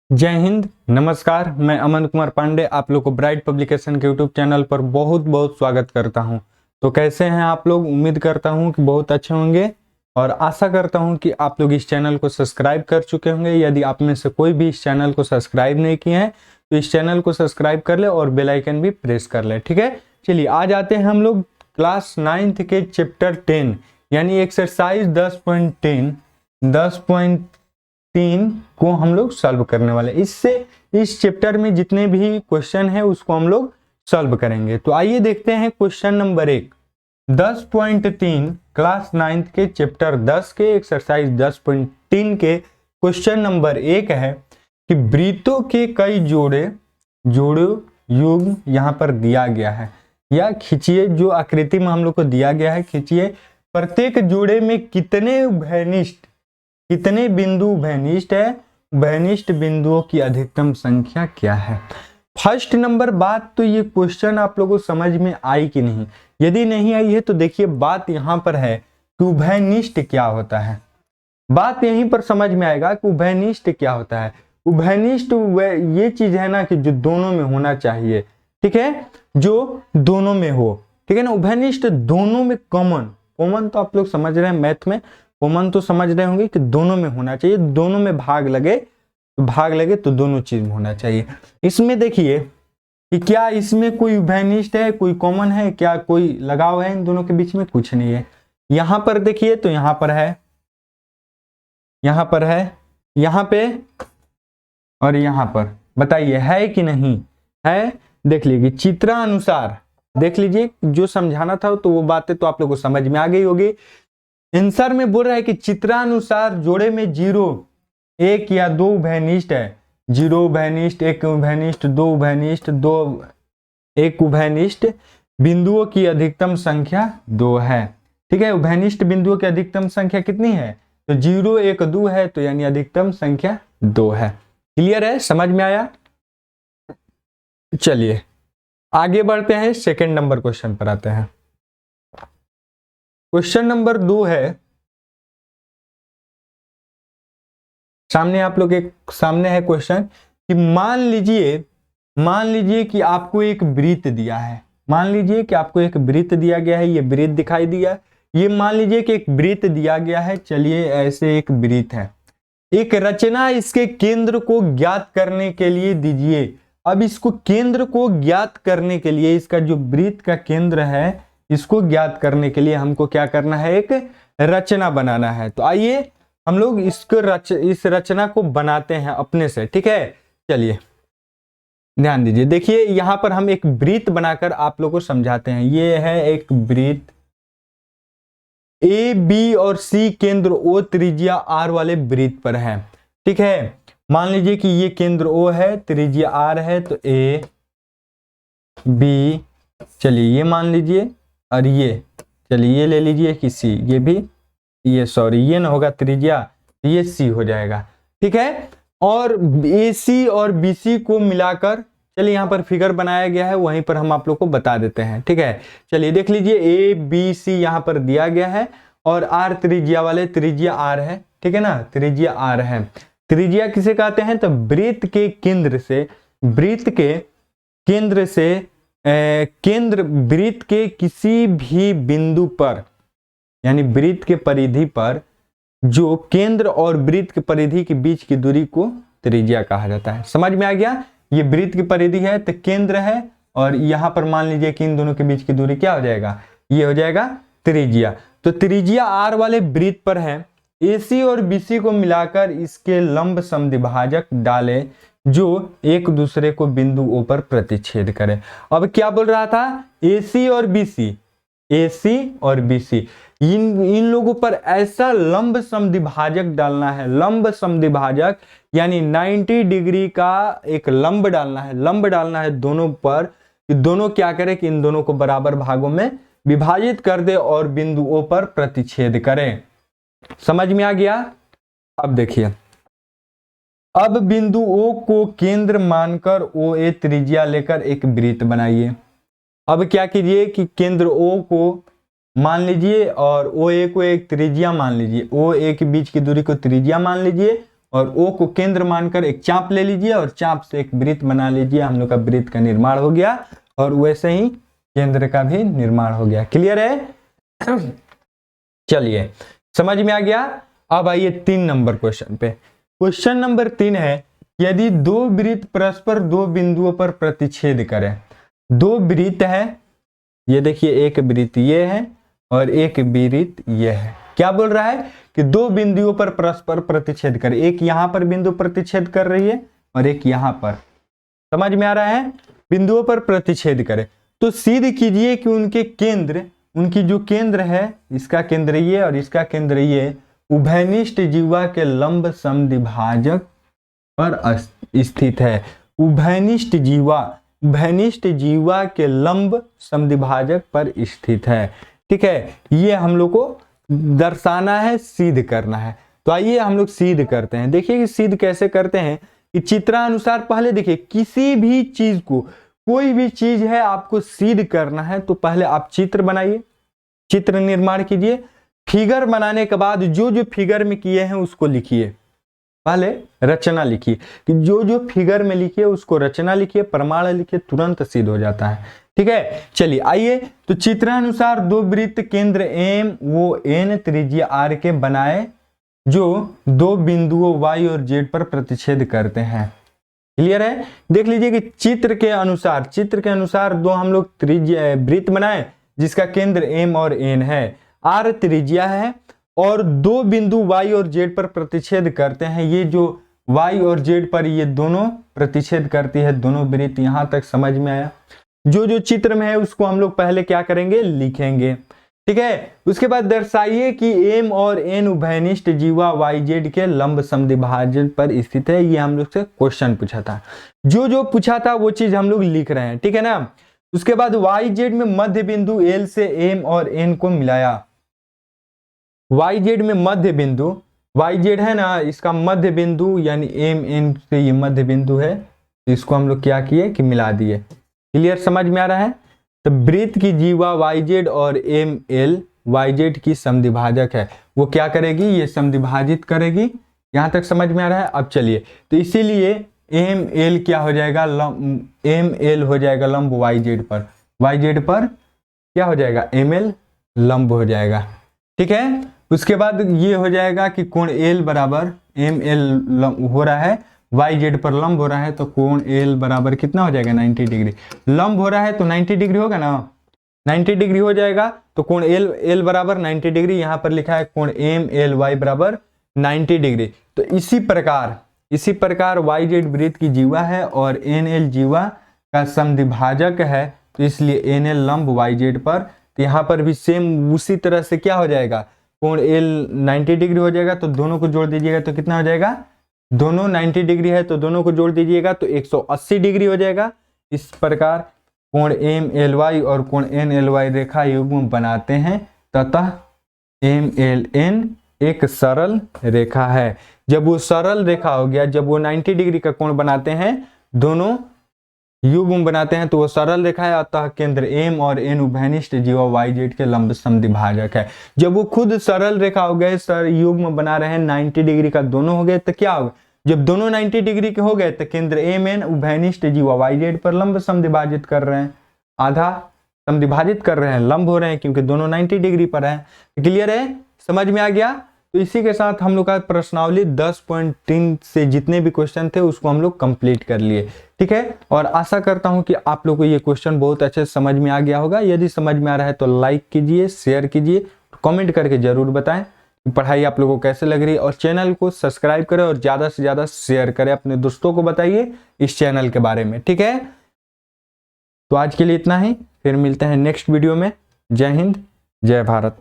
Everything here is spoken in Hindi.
जय हिंद, नमस्कार। मैं अमन कुमार पांडे आप लोग को ब्राइट पब्लिकेशन के यूट्यूब चैनल पर बहुत बहुत स्वागत करता हूं। तो कैसे हैं आप लोग? उम्मीद करता हूं कि बहुत अच्छे होंगे और आशा करता हूं कि आप लोग इस चैनल को सब्सक्राइब कर चुके होंगे। यदि आप में से कोई भी इस चैनल को सब्सक्राइब नहीं किए हैं तो इस चैनल को सब्सक्राइब कर ले और बेल आइकन भी प्रेस कर ले। ठीक है, चलिए आज आते हैं हम लोग क्लास 9th के चैप्टर 10 यानी एक्सरसाइज 10.3 को हम लोग सॉल्व करने वाले। इससे इस चैप्टर में जितने भी क्वेश्चन है उसको हम लोग सॉल्व करेंगे। तो आइए देखते हैं क्वेश्चन नंबर 1 10.3 क्लास 9th के चैप्टर 10 के एक्सरसाइज 10.3 के क्वेश्चन नंबर 1 है कि वृत्तों के कई जोड़े युग्म यहाँ पर दिया गया है। या खींचिए, जो आकृति में हम लोग को दिया गया है खींचिए। प्रत्येक जोड़े में कितने बिंदु उभयनिष्ठ है? उभयनिष्ठ बिंदुओं की अधिकतम संख्या क्या है? फर्स्ट नंबर बात तो ये क्वेश्चन आप लोगों को समझ में आई कि नहीं? यदि नहीं आई है तो देखिए बात यहाँ पर है कि उभयनिष्ठ क्या होता है। बात यहीं पर समझ में आएगा कि उभयनिष्ठ क्या होता है। उभयनिष्ठ ये चीज है ना कि जो दोनों में होना चाहिए। ठीक है, जो दोनों में हो। ठीक है ना, उभयनिष्ठ दोनों में कॉमन तो आप लोग समझ रहे हैं, मैथ में कॉमन तो समझ रहे होंगे कि दोनों में होना चाहिए। दोनों में भाग लगे तो दोनों चीज में होना चाहिए। इसमें देखिए कि क्या इसमें कोई उभयनिष्ठ है, कोई कॉमन है, क्या कोई लगाव है इन दोनों के बीच में? कुछ नहीं है। यहां पर देखिए तो यहां पर है, यहां पर है, यहां पे और यहां पर। बताइए है कि नहीं है? देख लीजिए चित्रानुसार, देख लीजिए जो समझाना था तो वो बातें तो आप लोगों को समझ में आ गई होगी। आंसर में बोल रहा है कि चित्रानुसार जोड़े में 0, 1 या 2 उभयनिष्ठ है। 0 उभयनिष्ठ, 1 उभयनिष्ठ, 2 उभयनिष्ठ, 1 उभयनिष्ठ बिंदुओं की अधिकतम संख्या 2 है। ठीक है, उभयनिष्ठ बिंदुओं की अधिकतम संख्या कितनी है? तो 0, 1, 2 है, तो यानी अधिकतम संख्या 2 है। क्लियर है? समझ में आया? चलिए आगे बढ़ते हैं, सेकंड नंबर क्वेश्चन पर आते हैं। क्वेश्चन नंबर 2 है, सामने आप लोग एक सामने है क्वेश्चन कि मान लीजिए कि आपको एक वृत्त दिया है। मान लीजिए कि आपको एक वृत्त दिया गया है, ये वृत्त दिखाई दिया। ये मान लीजिए कि एक वृत्त दिया गया है। चलिए ऐसे एक वृत्त है, एक रचना इसके केंद्र को ज्ञात करने के लिए दीजिए। अब इसको केंद्र को ज्ञात करने के लिए, इसका जो वृत्त का केंद्र है इसको ज्ञात करने के लिए हमको क्या करना है? एक रचना बनाना है। तो आइए हम लोग इस रचना को बनाते हैं अपने से। ठीक है, चलिए ध्यान दीजिए। देखिए यहां पर हम एक वृत्त बनाकर आप लोग को समझाते हैं। ये है एक वृत्त, ए बी और सी केंद्र ओ त्रिज्या आर वाले वृत्त पर है। ठीक है, मान लीजिए कि ये केंद्र ओ है, त्रिज्या आर है, तो ए बी, चलिए ये मान लीजिए, और ये चलिए ये ले लीजिए कि सी, ये भी ये ना होगा त्रिज्या, ये सी हो जाएगा। ठीक है, और ए सी और बी सी को मिलाकर, चलिए यहाँ पर फिगर बनाया गया है, वहीं पर हम आप लोग को बता देते हैं। ठीक है, चलिए देख लीजिए ए बी सी यहाँ पर दिया गया है और आर त्रिज्या वाले, त्रिज्या आर है। ठीक है ना, त्रिज्या आर है। त्रिज्या किसे कहते हैं? तो वृत्त के केंद्र से वृत्त के किसी भी बिंदु पर, यानी वृत्त के परिधि पर जो केंद्र और वृत्त के परिधि के बीच की दूरी को त्रिज्या कहा जाता है। समझ में आ गया? ये वृत्त की परिधि है तो केंद्र है, और यहां पर मान लीजिए कि इन दोनों के बीच की दूरी क्या हो जाएगा? ये हो जाएगा त्रिज्या। तो त्रिज्या आर वाले वृत्त पर है, AC और BC को मिलाकर इसके लंब समद्विभाजक डालें जो एक दूसरे को बिंदु O पर प्रतिच्छेद करे। अब क्या बोल रहा था? AC और BC इन लोगों पर ऐसा लंब समद्विभाजक डालना है। लंब समद्विभाजक यानी 90 डिग्री का एक लंब डालना है दोनों पर, कि दोनों क्या करे कि इन दोनों को बराबर भागों में विभाजित कर दे और बिंदु O पर प्रतिच्छेद करें। समझ में आ गया? अब देखिए, अब बिंदु O को केंद्र मानकर OA त्रिज्या लेकर एक वृत्त बनाइए। अब क्या कीजिए कि केंद्र O को मान लीजिए और OA को एक त्रिज्या मान लीजिए। OA के बीच की दूरी को त्रिज्या मान लीजिए और ओ को केंद्र मानकर एक चाप ले लीजिए और चाप से एक वृत्त बना लीजिए, हम लोग का वृत्त का निर्माण हो गया और वैसे ही केंद्र का भी निर्माण हो गया। क्लियर है? चलिए समझ में आ गया। अब आइए 3 नंबर क्वेश्चन पे। क्वेश्चन नंबर 3 है, यदि दो वृत्त परस्पर दो बिंदुओं पर प्रतिच्छेद करें। दो वृत्त है, ये देखिए एक वृत्त ये है और एक वृत्त ये है। क्या बोल रहा है कि दो बिंदुओं पर परस्पर प्रतिच्छेद करें, एक यहां पर बिंदु प्रतिच्छेद कर रही है और एक यहां पर। समझ में आ रहा है? बिंदुओं पर प्रतिच्छेद करें तो सिद्ध कीजिए कि उनके केंद्र, उनकी जो केंद्र है, इसका केंद्र ये और इसका केंद्र ये, उभयनिष्ठ जीवा के लंब समद्विभाजक पर स्थित है। उभयनिष्ठ जीवा के लंब समद्विभाजक पर स्थित है। ठीक है, ये हम लोग को दर्शाना है, सिद्ध करना है। तो आइए हम लोग सिद्ध करते हैं। देखिए कि सिद्ध कैसे करते हैं कि चित्रानुसार पहले देखिए, किसी भी चीज को, कोई भी चीज है आपको सिद्ध करना है तो पहले आप चित्र बनाइए, चित्र निर्माण कीजिए। फिगर बनाने के बाद जो जो फिगर में किए हैं उसको लिखिए, पहले रचना लिखिए कि जो जो फिगर में लिखिए उसको रचना लिखिए, प्रमाण लिखिए, तुरंत सिद्ध हो जाता है। ठीक है, चलिए आइए। तो चित्रानुसार दो वृत्त केंद्र एम वो एन त्रिज्या आर के बनाए जो दो बिंदुओं y और z पर प्रतिच्छेद करते हैं। क्लियर है? देख लीजिए कि चित्र के अनुसार दो हम लोग त्रिज्या वृत्त बनाए जिसका केंद्र m और n है, r त्रिज्या है और दो बिंदु y और z पर प्रतिच्छेद करते हैं। ये जो y और z पर ये दोनों प्रतिच्छेद करती है, दोनों वृत्त। यहां तक समझ में आया? जो जो चित्र में है उसको हम लोग पहले क्या करेंगे, लिखेंगे। ठीक है, उसके बाद दर्शाइए कि m और n उभयनिष्ठ जीवा yz के लंब समद्विभाजक पर स्थित है। ये हम लोग से क्वेश्चन पूछा था, जो जो पूछा था वो चीज हम लोग लिख रहे हैं। ठीक है ना? उसके बाद yz में मध्य बिंदु L से m और n को मिलाया। yz में मध्य बिंदु, yz है ना, इसका मध्य बिंदु यानी m n से ये मध्य बिंदु है, इसको हम लोग क्या किए कि मिला दिए। क्लियर, समझ में आ रहा है? तो वृत्त की जीवा yz और ml yz की समद्विभाजक है, वो क्या करेगी, ये समद्विभाजित करेगी। यहां तक समझ में आ रहा है? अब चलिए, तो इसीलिए ml क्या हो जाएगा, ml हो जाएगा लंब yz पर क्या हो जाएगा, ml लंब हो जाएगा। ठीक है, उसके बाद ये हो जाएगा कि कोण L बराबर ml हो रहा है, yz पर लंब हो रहा है, तो कोण L बराबर कितना हो जाएगा, 90 डिग्री। लंब हो रहा है तो 90 डिग्री होगा ना, 90 डिग्री हो जाएगा। तो कोण L बराबर 90 डिग्री, यहाँ पर लिखा है कोण MLY बराबर 90 डिग्री। तो इसी प्रकार yz वृत्त की जीवा है और nl जीवा का समद्विभाजक है, तो इसलिए nl लंब yz पर। तो यहाँ पर भी सेम उसी तरह से क्या हो जाएगा, कोण L 90 डिग्री हो जाएगा। तो दोनों को जोड़ दीजिएगा तो कितना हो जाएगा, दोनों 90 डिग्री है तो दोनों को जोड़ दीजिएगा तो 180 डिग्री हो जाएगा। इस प्रकार कोण MLY और कोण NLY रेखा युग्म बनाते हैं तथा MLN एक सरल रेखा है। जब वो सरल रेखा हो गया, जब वो 90 डिग्री का कोण बनाते हैं, दोनों युग्म बनाते हैं, तो वो सरल रेखा है। अतः केंद्र M और N उभयनिष्ठ जीवा yz के लंब समद्विभाजक है। जब वो खुद सरल रेखा हो गए, युग्म बना रहे हैं, 90 डिग्री का दोनों हो गए, तो क्या होगा, जब दोनों 90 डिग्री के हो गए तो केंद्र MN उभयनिष्ठ जीवा yz पर लंब समद्विभाजित कर रहे हैं, आधा समद्विभाजित कर रहे हैं, लंब हो रहे हैं क्योंकि दोनों 90 डिग्री पर है। क्लियर है? समझ में आ गया? तो इसी के साथ हम लोग का प्रश्नावली 10.3 से जितने भी क्वेश्चन थे उसको हम लोग कंप्लीट कर लिए। ठीक है, और आशा करता हूं कि आप लोग को ये क्वेश्चन बहुत अच्छे से समझ में आ गया होगा। यदि समझ में आ रहा है तो लाइक कीजिए, शेयर कीजिए, कमेंट करके जरूर बताएं कि पढ़ाई आप लोगों को कैसे लग रही है। और चैनल को सब्सक्राइब करें और ज़्यादा से ज़्यादा शेयर करें, अपने दोस्तों को बताइए इस चैनल के बारे में। ठीक है, तो आज के लिए इतना ही, फिर मिलते हैं नेक्स्ट वीडियो में। जय हिंद, जय भारत।